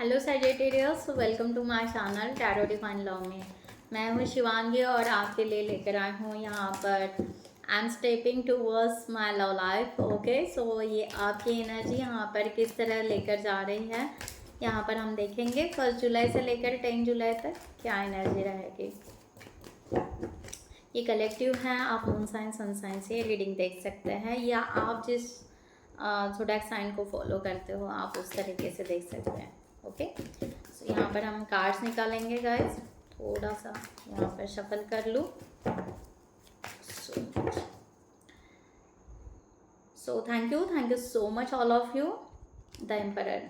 Hello Sagittarius, welcome to my channel tarot divine love में। मैं हूँ शिवांगी और आपके लिए लेकर आई हूँ यहाँ पर I am stepping towards my love life. Okay, so ये आपकी एनर्जी यहाँ पर किस तरह लेकर जा रही है, यहाँ पर हम देखेंगे 1 जुलाई से लेकर 10 जुलाई तक क्या एनर्जी रहेगी। ये कलेक्टिव है, आप मून साइन सन साइन से रीडिंग देख सकते हैं, या आप जिस ज़ोडिएक साइन को फॉलो करते हो आप उस तरीके से देख सकते हैं। ओके, सो यहाँ पर हम कार्ड्स निकालेंगे गाइस। थोड़ा सा यहाँ पर शफल कर लूँ। So thank you so much all of you. The emperor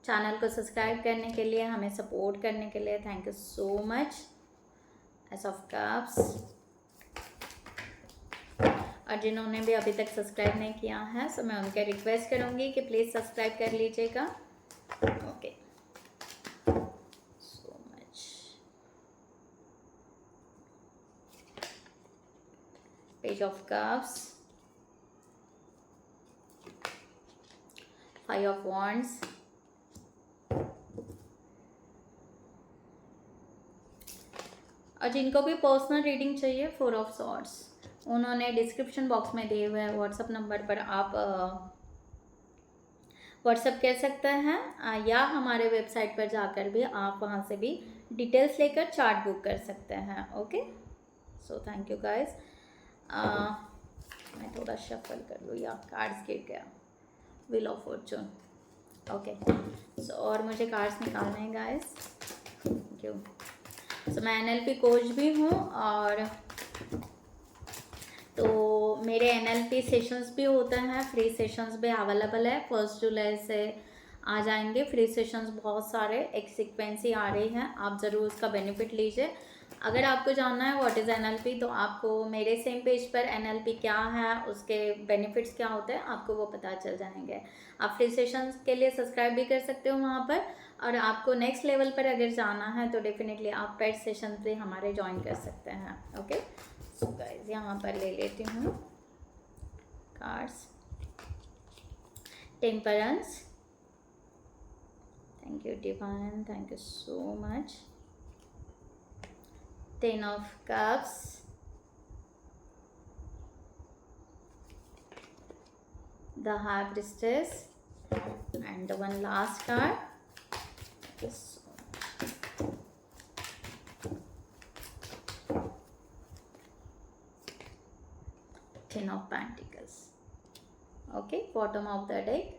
channel को सब्सक्राइब करने के लिए, हमें सपोर्ट करने के लिए thank you so much. S of cups, और जिन्होंने भी अभी तक सब्सक्राइब नहीं किया है सो मैं उनके रिक्वेस्ट करूँगी कि प्लीज़ सब्सक्राइब कर लीजिएगा। Okay, so much. Page of cups, 5 of wands, और जिनको भी पर्सनल रीडिंग चाहिए 4 ऑफ सॉर्ड्स, उन्होंने डिस्क्रिप्शन बॉक्स में दिए हुए व्हाट्सएप नंबर पर आप व्हाट्सएप कर सकते हैं, या हमारे वेबसाइट पर जाकर भी आप वहाँ से भी डिटेल्स लेकर चार्ट बुक कर सकते हैं। Okay, so thank you guys. मैं थोड़ा शफल कर लूँ, या कार्ड्स गिर गया। Wheel of Fortune. ओके, सो और मुझे कार्ड्स निकालने हैं गाइस। Thank you. सो मैं NLP कोच भी हूँ, और तो मेरे NLP सेशंस भी होते हैं, फ्री सेशंस भी अवेलेबल है। 1 जुलाई से आ जाएंगे फ्री सेशंस बहुत सारे, एक सीक्वेंसी आ रही है, आप ज़रूर उसका बेनिफिट लीजिए। अगर आपको जानना है व्हाट इज़ NLP, तो आपको मेरे सेम पेज पर NLP क्या है, उसके बेनिफिट्स क्या होते हैं, आपको वो पता चल जाएंगे। आप फ्री सेशंस के लिए सब्सक्राइब भी कर सकते हो वहाँ पर, और आपको नेक्स्ट लेवल पर अगर जाना है तो डेफिनेटली आप पेड सेशन भी हमारे ज्वाइन कर सकते हैं। ओके, सो गाइस यहाँ पर ले लेती हूँ cards. Temperance, thank you divine, thank you so much. 10 of cups, the high priestess, and the one last card. This 10 of Pentacles. Okay, bottom of the deck.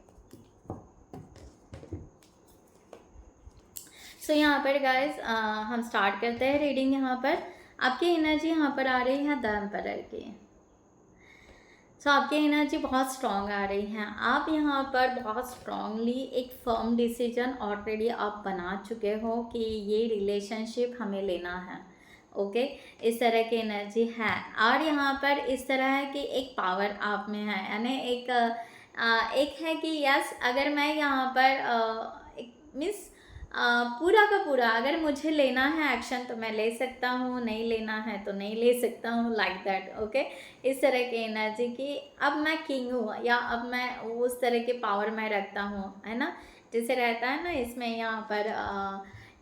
सो यहाँ पर गाइज हम start करते हैं रीडिंग। यहाँ पर आपकी एनर्जी यहाँ पर आ रही है द एम्परर की। सो आपकी एनर्जी बहुत स्ट्रॉन्ग आ रही है। आप यहाँ पर बहुत स्ट्रॉन्गली एक फर्म डिसीजन ऑलरेडी आप बना चुके हो कि ये रिलेशनशिप हमें लेना है। ओके, इस तरह की एनर्जी है, और यहाँ पर इस तरह है कि एक पावर आप में है, यानी एक है कि यस, अगर मैं यहाँ पर एक मिस पूरा का पूरा अगर मुझे लेना है एक्शन तो मैं ले सकता हूँ, नहीं लेना है तो नहीं ले सकता हूँ, लाइक दैट। ओके, इस तरह की एनर्जी की अब मैं किंग हूँ, या अब मैं उस तरह के पावर मैं रखता हूँ, है ना। जैसे रहता है ना इसमें यहाँ पर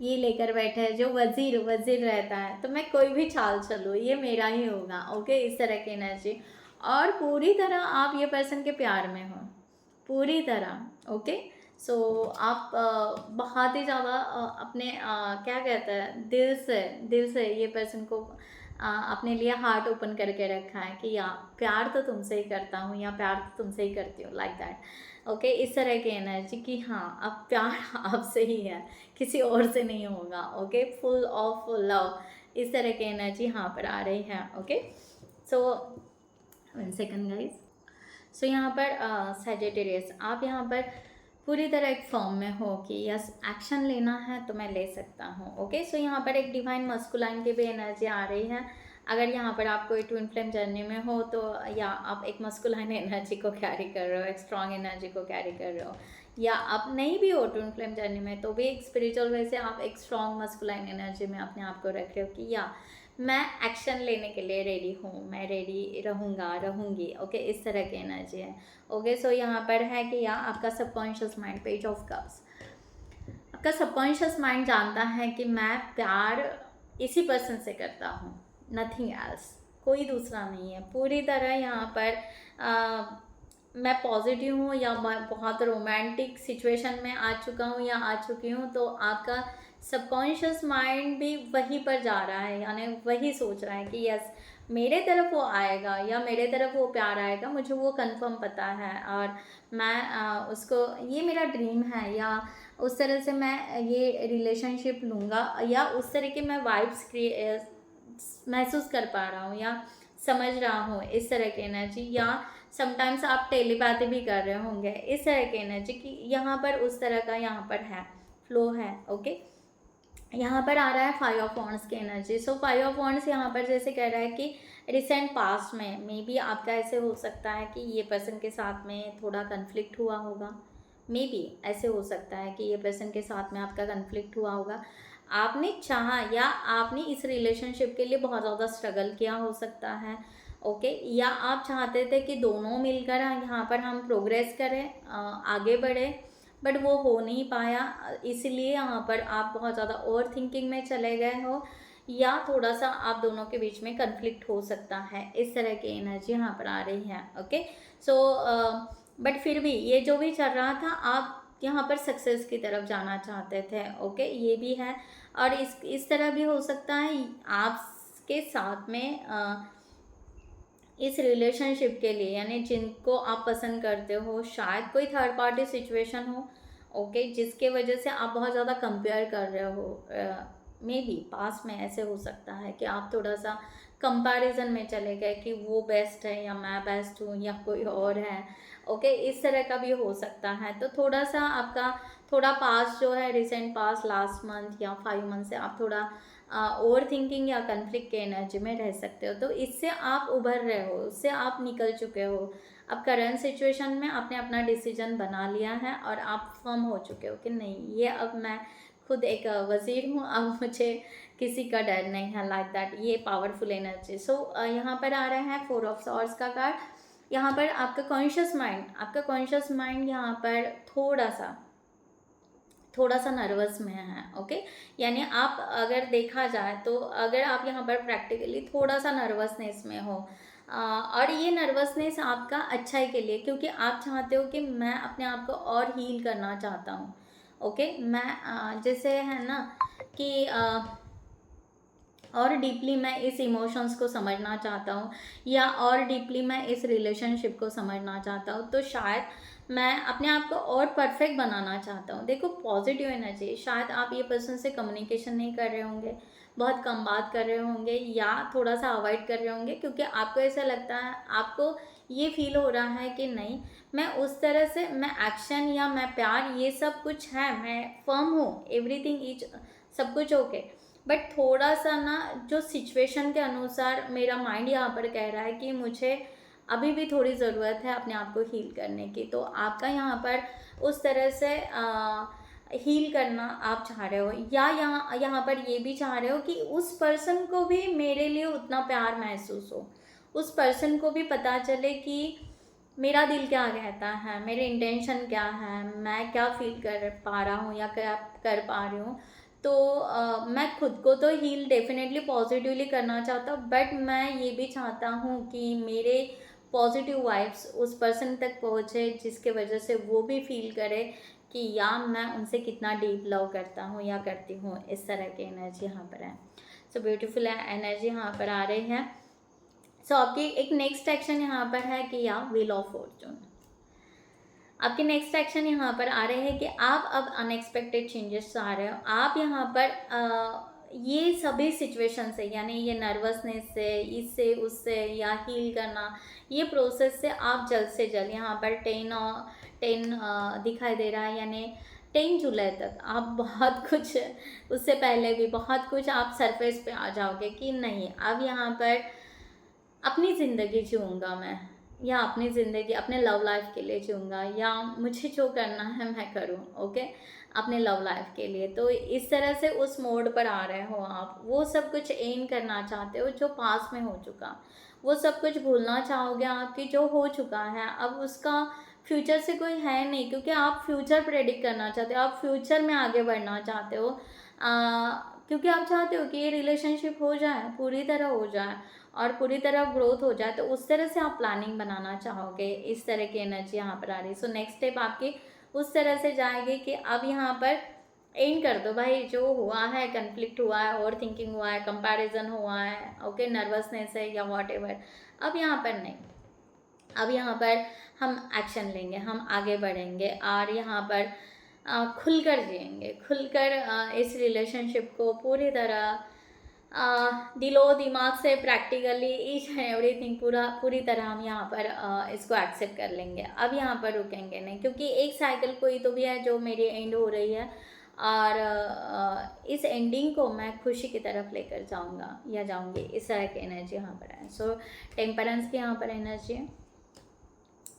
ये लेकर बैठे है जो वजीर रहता है, तो मैं कोई भी चाल चलूँ ये मेरा ही होगा। ओके, इस तरह की एनर्जी, और पूरी तरह आप ये पर्सन के प्यार में हो, पूरी तरह। ओके, सो आप बहुत ही ज़्यादा अपने क्या कहते हैं दिल से ये पर्सन को अपने लिए हार्ट ओपन करके रखा है कि या प्यार तो तुमसे ही करता हूँ, या प्यार तो तुमसे ही करती हूँ, लाइक दैट। ओके, इस तरह की एनर्जी कि हाँ अब प्यार आपसे ही है, किसी और से नहीं होगा। ओके, फुल ऑफ लव, इस तरह की एनर्जी यहाँ पर आ रही है। ओके, सो 1 सेकंड गाइज। सो यहाँ पर सैजिटेरियस, आप यहाँ पर पूरी तरह एक फॉर्म में हो कि यस एक्शन लेना है तो मैं ले सकता हूँ। ओके, सो यहाँ पर एक डिवाइन मस्कुलाइन की भी एनर्जी आ रही है। अगर यहाँ पर आप कोई ट्विन फ्लेम जर्नी में हो तो, या आप एक मस्कुलाइन एनर्जी को कैरी कर रहे हो, एक स्ट्रॉन्ग एनर्जी को कैरी कर रहे हो, या आप नहीं भी हो ट्विन फ्लेम जर्नी में तो भी एक स्पिरिचुअल वे से आप एक स्ट्रॉन्ग मस्कुलाइन एनर्जी में अपने आप को रख रहे हो कि या मैं एक्शन लेने के लिए रेडी हूँ, मैं रेडी रहूँगी। ओके, इस तरह की एनर्जी है। ओके, सो यहाँ पर है कि या आपका subconscious mind, page of cups, आपका सबकॉन्शियस माइंड जानता है कि मैं प्यार इसी पर्सन से करता हूँ, नथिंग एल्स, कोई दूसरा नहीं है। पूरी तरह यहाँ पर मैं पॉजिटिव हूँ या मैं बहुत रोमांटिक सिचुएशन में आ चुका हूँ या आ चुकी हूँ, तो आपका सबकॉन्शियस माइंड भी वहीं पर जा रहा है, यानी वही सोच रहा है कि यस मेरे तरफ वो आएगा या मेरे तरफ वो प्यार आएगा, मुझे वो कंफर्म पता है और मैं उसको, ये मेरा ड्रीम है, या उस तरह से मैं ये रिलेशनशिप लूँगा, या उस तरह के मैं वाइब्स महसूस कर पा रहा हूँ या समझ रहा हूँ इस तरह की एनर्जी, या समटाइम्स आप टेलीपैथी भी कर रहे होंगे इस तरह की एनर्जी कि यहाँ पर उस तरह का यहाँ पर है फ्लो है। ओके, यहाँ पर आ रहा है 5 ऑफ वॉन्ड्स की एनर्जी। सो 5 ऑफ वॉन्ड्स यहाँ पर जैसे कह रहा है कि रिसेंट पास्ट में मे बी आपका ऐसे हो सकता है कि ये पर्सन के साथ में थोड़ा कन्फ्लिक्ट हुआ होगा, मे बी ऐसे हो सकता है कि ये पर्सन के साथ में आपका कन्फ्लिक्ट हुआ होगा, आपने चाहा या आपने इस रिलेशनशिप के लिए बहुत ज़्यादा स्ट्रगल किया हो सकता है। ओके, या आप चाहते थे कि दोनों मिलकर यहाँ पर हम प्रोग्रेस करें, आगे बढ़े, बट वो हो नहीं पाया, इसलिए यहाँ पर आप बहुत ज़्यादा ओवर थिंकिंग में चले गए हो, या थोड़ा सा आप दोनों के बीच में कन्फ्लिक्ट हो सकता है, इस तरह की एनर्जी यहाँ पर आ रही है। ओके, सो बट फिर भी ये जो भी चल रहा था, आप यहाँ पर सक्सेस की तरफ जाना चाहते थे। ओके, ये भी है, और इस तरह भी हो सकता है आपके साथ में इस रिलेशनशिप के लिए, यानी जिनको आप पसंद करते हो, शायद कोई थर्ड पार्टी सिचुएशन हो। ओके, जिसके वजह से आप बहुत ज़्यादा कंपेयर कर रहे हो, मे बी पास में ऐसे हो सकता है कि आप थोड़ा सा कंपैरिजन में चले गए कि वो बेस्ट है या मैं बेस्ट हूँ या कोई और है। ओके, इस तरह का भी हो सकता है। तो थोड़ा सा आपका थोड़ा पास जो है, रिसेंट पास, लास्ट मंथ या 5 मंथ से आप थोड़ा ओवर थिंकिंग या कन्फ्लिक्ट के एनर्जी में रह सकते हो। तो इससे आप उभर रहे हो, उससे आप निकल चुके हो। अब करंट सिचुएशन में आपने अपना डिसीजन बना लिया है और आप फर्म हो चुके हो कि नहीं, ये अब मैं खुद एक वज़ीर हूँ, अब मुझे किसी का डर नहीं है, लाइक दैट। ये पावरफुल एनर्जी। सो यहाँ पर आ रहा है 4 ऑफ सॉर्ड्स का कार्ड। यहाँ पर आपका कॉन्शियस माइंड यहाँ पर थोड़ा सा नर्वस में है। ओके, यानी आप अगर देखा जाए तो अगर आप यहाँ पर प्रैक्टिकली थोड़ा सा नर्वसनेस में हो, और ये नर्वसनेस आपका अच्छाई के लिए, क्योंकि आप चाहते हो कि मैं अपने आप को और हील करना चाहता हूँ। ओके, मैं जैसे है ना कि और डीपली मैं इस इमोशंस को समझना चाहता हूँ, या और डीपली मैं इस रिलेशनशिप को समझना चाहता हूँ, तो शायद मैं अपने आप को और परफेक्ट बनाना चाहता हूँ। देखो, पॉजिटिव एनर्जी, शायद आप ये पर्सन से कम्युनिकेशन नहीं कर रहे होंगे, बहुत कम बात कर रहे होंगे, या थोड़ा सा अवॉइड कर रहे होंगे, क्योंकि आपको ऐसा लगता है, आपको ये फील हो रहा है कि नहीं, मैं उस तरह से, मैं एक्शन या मैं प्यार, ये सब कुछ है, मैं फर्म हूँ, एवरीथिंग इज, सब कुछ ओके, बट थोड़ा सा ना जो सिचुएशन के अनुसार मेरा माइंड यहाँ पर कह रहा है कि मुझे अभी भी थोड़ी ज़रूरत है अपने आप को हील करने की। तो आपका यहाँ पर उस तरह से हील करना आप चाह रहे हो, या यहाँ पर ये भी चाह रहे हो कि उस पर्सन को भी मेरे लिए उतना प्यार महसूस हो, उस पर्सन को भी पता चले कि मेरा दिल क्या कहता है, मेरे इंटेंशन क्या है, मैं क्या फील कर पा रहा हूँ या क्या कर पा रही हूँ। तो मैं खुद को तो हील डेफिनेटली पॉजिटिवली करना चाहता हूँ, बट मैं ये भी चाहता हूँ कि मेरे पॉजिटिव वाइब्स उस पर्सन तक पहुँचे, जिसके वजह से वो भी फील करे कि या मैं उनसे कितना डीप लव करता हूँ या करती हूँ। इस तरह की एनर्जी यहाँ पर है। सो ब्यूटीफुल एनर्जी यहाँ पर आ रही है। सो आपकी एक नेक्स्ट एक्शन यहाँ पर है कि या व्हील ऑफ फॉर्चून। आपके नेक्स्ट एक्शन यहाँ पर आ रहे हैं कि आप अब अनएक्सपेक्टेड चेंजेस आ रहे हो। आप यहाँ पर ये सभी सिचुएशन से, यानी ये नर्वसनेस से, इससे उससे, या हील करना, ये प्रोसेस से आप जल्द से जल्द, यहाँ पर 10 दिखाई दे रहा है, यानी 10 जुलाई तक आप बहुत कुछ, उससे पहले भी बहुत कुछ आप सरफेस पे आ जाओगे कि नहीं, अब यहाँ पर अपनी ज़िंदगी जीऊँगा मैं, या अपनी ज़िंदगी अपने लव लाइफ के लिए जीऊँगा, या मुझे जो करना है मैं करूँ। ओके, अपने लव लाइफ के लिए। तो इस तरह से उस मोड पर आ रहे हो आप, वो सब कुछ एंड करना चाहते हो जो पास में हो चुका, वो सब कुछ भूलना चाहोगे आप कि जो हो चुका है, अब उसका फ्यूचर से कोई है नहीं, क्योंकि आप फ्यूचर प्रेडिक्ट करना चाहते हो, आप फ्यूचर में आगे बढ़ना चाहते हो, क्योंकि आप चाहते हो कि ये रिलेशनशिप हो जाए, पूरी तरह हो जाए और पूरी तरह ग्रोथ हो जाए, तो उस तरह से आप प्लानिंग बनाना चाहोगे। इस तरह की एनर्जी यहाँ पर आ रही है। सो नेक्स्ट स्टेप आपकी उस तरह से जाएगी कि अब यहाँ पर एंड कर दो भाई, जो हुआ है, कन्फ्लिक्ट हुआ है, ओवर थिंकिंग हुआ है, कंपैरिजन हुआ है, ओके, नर्वसनेस है या वॉट एवर, अब यहाँ पर नहीं, अब यहाँ पर हम एक्शन लेंगे, हम आगे बढ़ेंगे और यहाँ पर खुलकर जिएंगे, खुलकर इस रिलेशनशिप को पूरी तरह दिलो दिमाग से प्रैक्टिकली ईच एंड एवरीथिंग पूरी तरह हम यहाँ पर इसको एक्सेप्ट कर लेंगे। अब यहाँ पर रुकेंगे नहीं, क्योंकि एक साइकिल कोई तो भी है जो मेरी एंड हो रही है और इस एंडिंग को मैं खुशी की तरफ लेकर जाऊँगा या जाऊँगी। इस तरह की एनर्जी यहाँ पर है। सो टेम्परेंस की यहाँ पर एनर्जी है।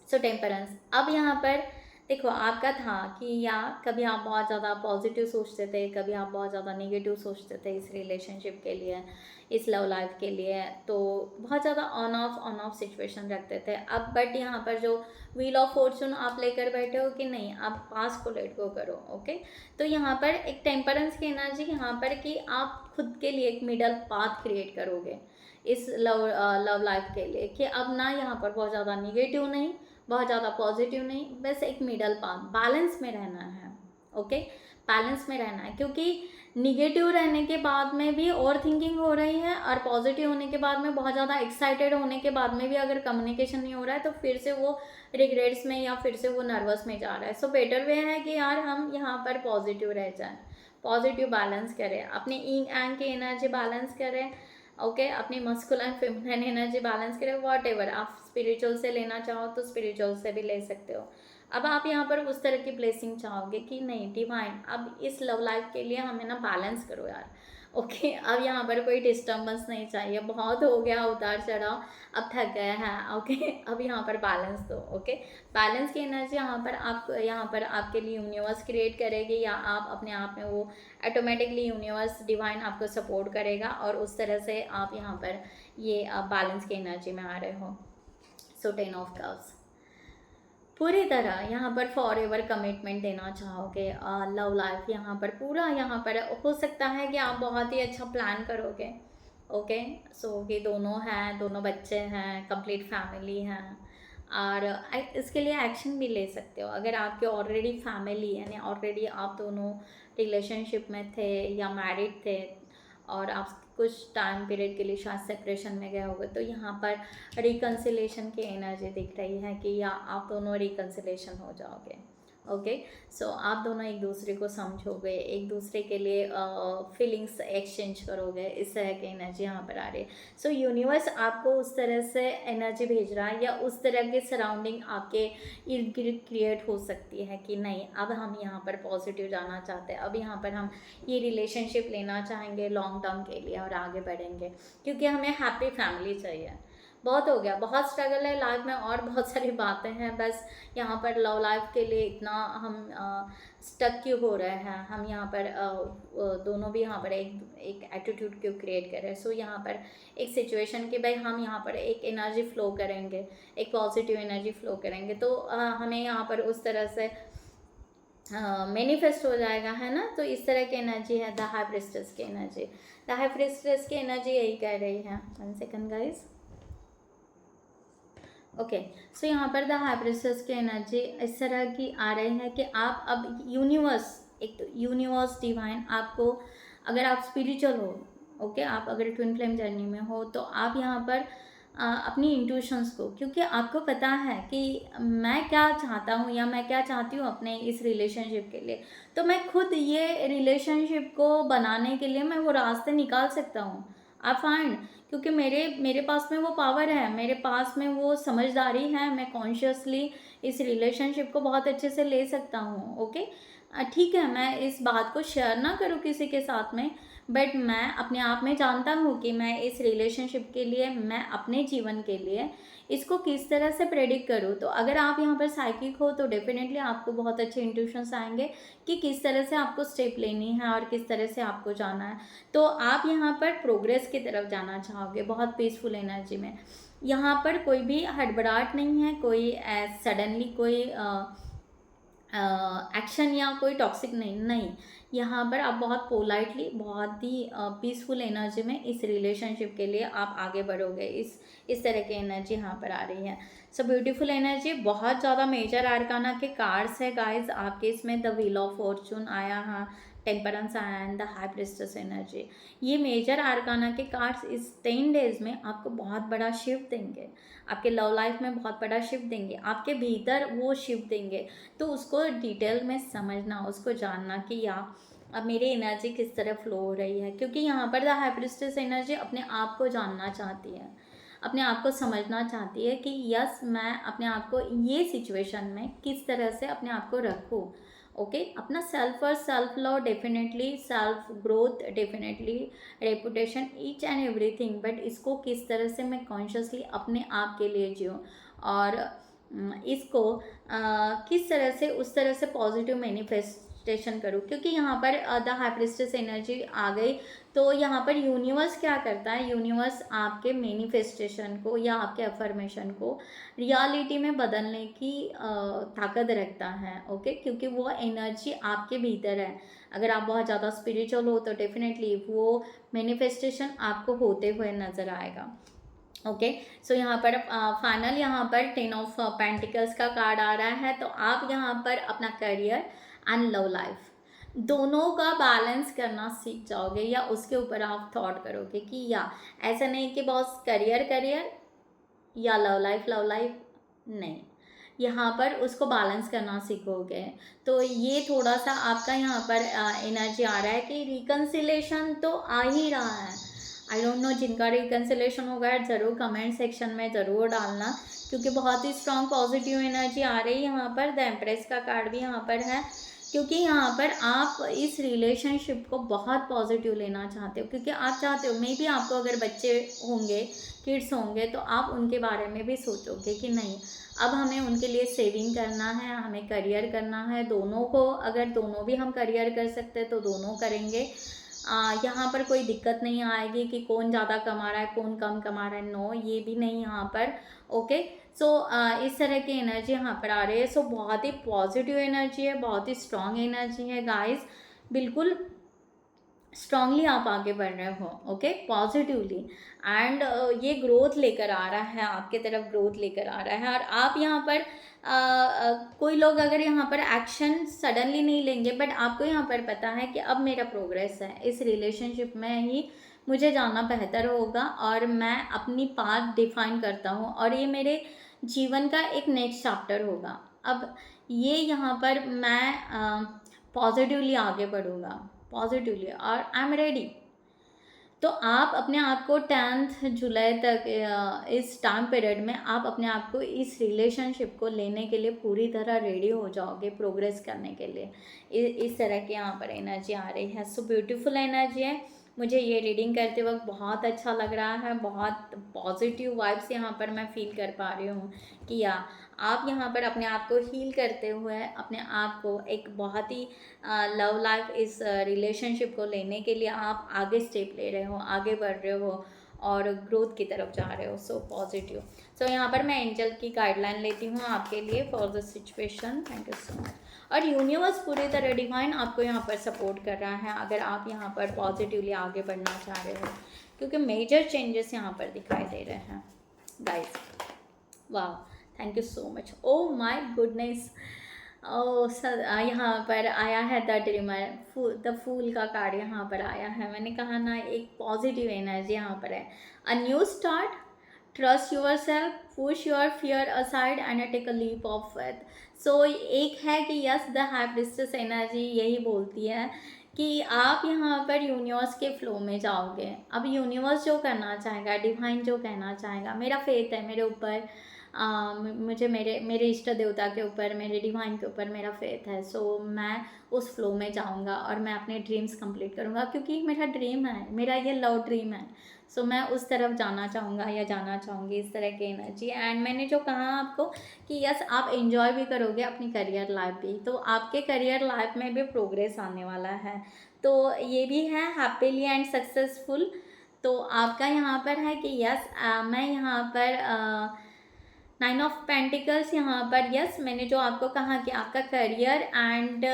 सो टेम्परेंस, अब यहाँ पर देखो आपका था कि या कभी आप बहुत ज़्यादा पॉजिटिव सोचते थे, कभी आप बहुत ज़्यादा नेगेटिव सोचते थे इस रिलेशनशिप के लिए, इस लव लाइफ के लिए, तो बहुत ज़्यादा ऑन ऑफ सिचुएशन रखते थे। अब बट यहाँ पर जो व्हील ऑफ फॉर्चून आप लेकर बैठे हो कि नहीं, आप पास को लेट गो करो, ओके। तो यहाँ पर एक टेम्परेंस की एनर्जी यहाँ पर कि आप खुद के लिए एक मिडल पाथ क्रिएट करोगे इस लव लाइफ के लिए, कि अब ना यहाँ पर बहुत ज़्यादा निगेटिव नहीं, बहुत ज़्यादा पॉजिटिव नहीं, बस एक मिडल पाथ, बैलेंस में रहना है, ओके, बैलेंस में रहना है। क्योंकि निगेटिव रहने के बाद में भी ओवर थिंकिंग हो रही है और पॉजिटिव होने के बाद में बहुत ज़्यादा एक्साइटेड होने के बाद में भी अगर कम्युनिकेशन नहीं हो रहा है, तो फिर से वो रिग्रेट्स में या फिर से वो नर्वस में जा रहा है। सो बेटर वे है कि यार हम यहाँ पर पॉजिटिव रह जाएं, पॉजिटिव बैलेंस करें, अपनी इंग एंग की एनर्जी बैलेंस करें, ओके, अपनी मस्कुलाइन फेमिनिन एनर्जी बैलेंस करें, वॉट एवर आप स्पिरिचुअल से लेना चाहो तो स्पिरिचुअल से भी ले सकते हो। अब आप यहाँ पर उस तरह की ब्लेसिंग चाहोगे कि नहीं डिवाइन, अब इस लव लाइफ के लिए हमें ना बैलेंस करो यार, ओके। अब यहाँ पर कोई डिस्टर्बेंस नहीं चाहिए, बहुत हो गया उतार चढ़ाव, अब थक गए हैं, ओके। अब यहाँ पर बैलेंस दो, ओके। बैलेंस की एनर्जी यहाँ पर आपके लिए यूनिवर्स क्रिएट करेगी, या आप अपने आप में वो ऑटोमेटिकली यूनिवर्स डिवाइन आपको सपोर्ट करेगा और उस तरह से आप यहाँ पर ये बैलेंस की एनर्जी में आ रहे हो। सो 10 ऑफ कप्स, पूरी तरह यहाँ पर फॉर एवर कमिटमेंट देना चाहोगे लव लाइफ यहाँ पर पूरा, यहाँ पर हो सकता है कि आप बहुत ही अच्छा प्लान करोगे, ओके। सो कि दोनों हैं, दोनों बच्चे हैं, कंप्लीट फैमिली हैं, और इसके लिए एक्शन भी ले सकते हो अगर आपके ऑलरेडी फैमिली, यानी ऑलरेडी आप दोनों रिलेशनशिप में थे या मैरिड थे और आप कुछ टाइम पीरियड के लिए शायद सेपरेशन में गए होंगे, तो यहाँ पर रिकन्सिलेशन की एनर्जी दिख रही है कि या आप दोनों रिकन्सिलेशन हो जाओगे, ओके। सो आप दोनों एक दूसरे को समझोगे, एक दूसरे के लिए फीलिंग्स एक्सचेंज करोगे, इस तरह की एनर्जी यहाँ पर आ रही है। सो यूनिवर्स आपको उस तरह से एनर्जी भेज रहा है, या उस तरह की सराउंडिंग आपके इर्द गिर्द क्रिएट हो सकती है कि नहीं अब हम यहाँ पर पॉजिटिव जाना चाहते हैं, अब यहाँ पर हम ये रिलेशनशिप लेना चाहेंगे लॉन्ग टर्म के लिए और आगे बढ़ेंगे, क्योंकि हमें हैप्पी फैमिली चाहिए। बहुत हो गया, बहुत स्ट्रगल है लाइफ में और बहुत सारी बातें हैं, बस यहाँ पर लव लाइफ के लिए इतना हम स्टक क्यों हो रहे हैं, हम यहाँ पर दोनों भी यहाँ पर एक एटीट्यूड क्यों क्रिएट कर रहे हैं। सो यहाँ पर एक सिचुएशन कि भाई हम यहाँ पर एक एनर्जी फ्लो करेंगे, एक पॉजिटिव एनर्जी फ्लो करेंगे, तो हमें यहाँ पर उस तरह से मैनिफेस्ट हो जाएगा, है ना। तो इस तरह की एनर्जी है द हाई प्रिस्टेस की एनर्जी। द हाई प्रिस्टेस की एनर्जी यही कह रही है, 1 सेकंड गाइज, ओके। सो यहाँ पर द हाई प्रिस्टेस की एनर्जी इस तरह की आ रही है कि आप अब यूनिवर्स, एक तो यूनिवर्स डिवाइन आपको, अगर आप स्पिरिचुअल हो, ओके, आप अगर ट्विन फ्लेम जर्नी में हो, तो आप यहाँ पर अपनी इंट्यूशंस को, क्योंकि आपको पता है कि मैं क्या चाहता हूँ या मैं क्या चाहती हूँ अपने इस रिलेशनशिप के लिए, तो मैं खुद ये रिलेशनशिप को बनाने के लिए मैं वो रास्ते निकाल सकता हूँ। आप फाइंड, क्योंकि मेरे पास में वो पावर है, मेरे पास में वो समझदारी है, मैं कॉन्शियसली इस रिलेशनशिप को बहुत अच्छे से ले सकता हूँ, ओके। ठीक है, मैं इस बात को शेयर ना करूँ किसी के साथ में, बट मैं अपने आप में जानता हूँ कि मैं इस रिलेशनशिप के लिए, मैं अपने जीवन के लिए इसको किस तरह से प्रेडिक्ट करूँ। तो अगर आप यहाँ पर साइकिक हो तो डेफिनेटली आपको बहुत अच्छे इंट्यूशंस आएंगे कि किस तरह से आपको स्टेप लेनी है और किस तरह से आपको जाना है। तो आप यहाँ पर प्रोग्रेस की तरफ जाना चाहोगे बहुत पीसफुल एनर्जी में। यहाँ पर कोई भी हड़बड़ाहट नहीं है, कोई सडनली कोई एक्शन या कोई टॉक्सिक नहीं, यहाँ पर आप बहुत पोलाइटली, बहुत ही पीसफुल एनर्जी में इस रिलेशनशिप के लिए आप आगे बढ़ोगे। इस तरह की एनर्जी यहाँ पर आ रही है। सो ब्यूटीफुल एनर्जी, बहुत ज़्यादा मेजर आर्काना के कार्ड्स है गाइज आपके इसमें। द व्हील ऑफ फॉर्चून आया, हाँ, टेम्परेंस आया and the high priestess energy. ये मेजर आर्काना के कार्ड्स इस 10 डेज में आपको बहुत बड़ा शिफ्ट देंगे, आपके लव लाइफ में बहुत बड़ा शिफ्ट देंगे, आपके भीतर वो शिफ्ट देंगे। तो उसको डिटेल में समझना, उसको जानना कि या अब मेरी एनर्जी किस तरह फ्लो हो रही है, क्योंकि यहाँ पर द हाई प्रिस्टेस एनर्जी अपने आप को जानना चाहती है, अपने आप को समझना चाहती है कि यस मैं अपने आप को ये सिचुएशन में किस तरह से अपने आप को रखूँ। ओके, अपना सेल्फ और self love definitely, self growth definitely, reputation, each and everything, but इसको किस तरह से मैं कॉन्शियसली अपने आप के लिए जीऊँ और इसको किस तरह से उस तरह से पॉजिटिव मैनिफेस्टेशन करूँ। क्योंकि यहाँ पर द हाई प्रिस्टेस एनर्जी आ गई, तो यहाँ पर यूनिवर्स क्या करता है, यूनिवर्स आपके मैनिफेस्टेशन को या आपके अफर्मेशन को रियलिटी में बदलने की ताकत रखता है। ओके, क्योंकि वो एनर्जी आपके भीतर है। अगर आप बहुत ज़्यादा स्पिरिचुअल हो तो डेफिनेटली वो मैनिफेस्टेशन आपको होते हुए नज़र आएगा। ओके, सो यहाँ पर फाइनल यहाँ पर 10 ऑफ पेंटिकल्स का कार्ड आ रहा है। तो आप यहाँ पर अपना करियर एंड लव लाइफ दोनों का बैलेंस करना सीख जाओगे, या उसके ऊपर आप थॉट करोगे कि या ऐसा नहीं कि बस करियर करियर या लव लाइफ नहीं, यहाँ पर उसको बैलेंस करना सीखोगे। तो ये थोड़ा सा आपका यहाँ पर एनर्जी आ रहा है कि रिकन्सिलेशन तो आ ही रहा है। आई डोंट नो जिनका रिकन्सिलेशन होगा ज़रूर कमेंट सेक्शन में ज़रूर डालना, क्योंकि बहुत ही स्ट्रॉन्ग पॉजिटिव एनर्जी आ रही है यहाँ पर। द एम्प्रेस का कार्ड भी यहाँ पर है, क्योंकि यहाँ पर आप इस रिलेशनशिप को बहुत पॉजिटिव लेना चाहते हो, क्योंकि आप चाहते हो मे बी आपको अगर बच्चे होंगे, किड्स होंगे, तो आप उनके बारे में भी सोचोगे कि नहीं अब हमें उनके लिए सेविंग करना है, हमें करियर करना है। दोनों को, अगर दोनों भी हम करियर कर सकते हैं तो दोनों करेंगे। यहाँ पर कोई दिक्कत नहीं आएगी कि कौन ज़्यादा कमा रहा है कौन कम कमा रहा है, नो, ये भी नहीं यहाँ पर। ओके, सो इस तरह की एनर्जी यहाँ पर आ रही है। सो बहुत ही पॉजिटिव एनर्जी है, बहुत ही स्ट्रॉन्ग एनर्जी है गाइस, बिल्कुल स्ट्रांगली आप आगे बढ़ रहे हो। ओके, पॉजिटिवली, एंड ये ग्रोथ लेकर आ रहा है, आपके तरफ ग्रोथ लेकर आ रहा है। और आप यहाँ पर कोई लोग अगर यहाँ पर एक्शन सडनली नहीं लेंगे, बट आपको यहाँ पर पता है कि अब मेरा प्रोग्रेस है, इस रिलेशनशिप में ही मुझे जाना बेहतर होगा और मैं अपनी पाथ डिफाइन करता हूँ और ये मेरे जीवन का एक नेक्स्ट चैप्टर होगा। अब ये यहाँ पर मैं पॉजिटिवली आगे बढ़ूँगा, पॉजिटिवली, और आई एम रेडी। तो आप अपने आप को 10 जुलाई तक इस टाइम पीरियड में आप अपने आप को इस रिलेशनशिप को लेने के लिए पूरी तरह रेडी हो जाओगे, प्रोग्रेस करने के लिए। इस तरह की यहाँ पर एनर्जी आ रही है। सो ब्यूटीफुल एनर्जी है। मुझे ये रीडिंग करते वक्त बहुत अच्छा लग रहा है, बहुत पॉजिटिव वाइब्स यहाँ पर मैं फील कर पा रही हूँ कि या आप यहाँ पर अपने आप को हील करते हुए अपने आप को एक बहुत ही लव लाइफ, इस रिलेशनशिप को लेने के लिए आप आगे स्टेप ले रहे हो, आगे बढ़ रहे हो और ग्रोथ की तरफ जा रहे हो। So positive. सो यहाँ पर मैं एंजल की गाइडलाइन लेती हूँ आपके लिए for the situation. Thank you so much. और यूनिवर्स पूरी तरह डिवाइन आपको यहाँ पर सपोर्ट कर रहा है अगर आप यहाँ पर पॉजिटिवली आगे बढ़ना चाह रहे हो, क्योंकि मेजर चेंजेस यहाँ पर दिखाई दे रहे हैं गाइस। वाह, thank you so much. Oh my goodness. Oh sir, यहाँ पर आया है द ड्रीमर, द फूल का कार्ड यहाँ पर आया है। मैंने कहा ना, एक पॉजिटिव एनर्जी यहाँ पर है। A new start, trust yourself, push your fear aside and take a leap of faith. So एक है कि yes, the high priestess energy यही बोलती है कि आप यहाँ पर यूनिवर्स के फ्लो में जाओगे। अब यूनिवर्स जो करना चाहेगा, डिवाइन जो कहना चाहेगा, मेरा फेथ है मेरे ऊपर, मुझे मेरे इष्ट देवता के ऊपर, मेरे डिवाइन के ऊपर मेरा फेथ है। सो मैं उस फ्लो में जाऊंगा और मैं अपने ड्रीम्स कंप्लीट करूंगा, क्योंकि मेरा ड्रीम है, मेरा ये लव ड्रीम है। सो मैं उस तरफ जाना चाहूँगा या जाना चाहूँगी, इस तरह की एनर्जी। एंड मैंने जो कहा आपको कि यस, आप एंजॉय भी करोगे अपनी करियर लाइफ भी, तो आपके करियर लाइफ में भी प्रोग्रेस आने वाला है। तो ये भी है हैप्पीली एंड सक्सेसफुल। तो आपका यहाँ पर है कि यस मैं यहाँ पर 9 ऑफ पेंटिकल्स यहाँ पर यस मैंने जो आपको कहा कि आपका करियर एंड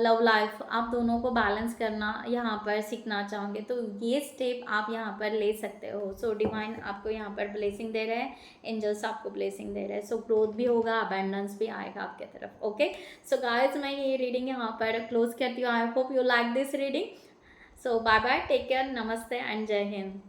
लव लाइफ आप दोनों को बैलेंस करना यहाँ पर सीखना चाहोगे, तो ये स्टेप आप यहाँ पर ले सकते हो। सो डिवाइन आपको यहाँ पर ब्लेसिंग दे रहे हैं, एंजल्स आपको ब्लेसिंग दे रहे हैं। सो ग्रोथ भी होगा, अबेंडेंस भी आएगा आपके तरफ। ओके, सो गाइस मैं ये रीडिंग यहाँ पर क्लोज करती हूँ। I hope you like this reading. So bye bye, take care, नमस्ते एंड जय हिंद।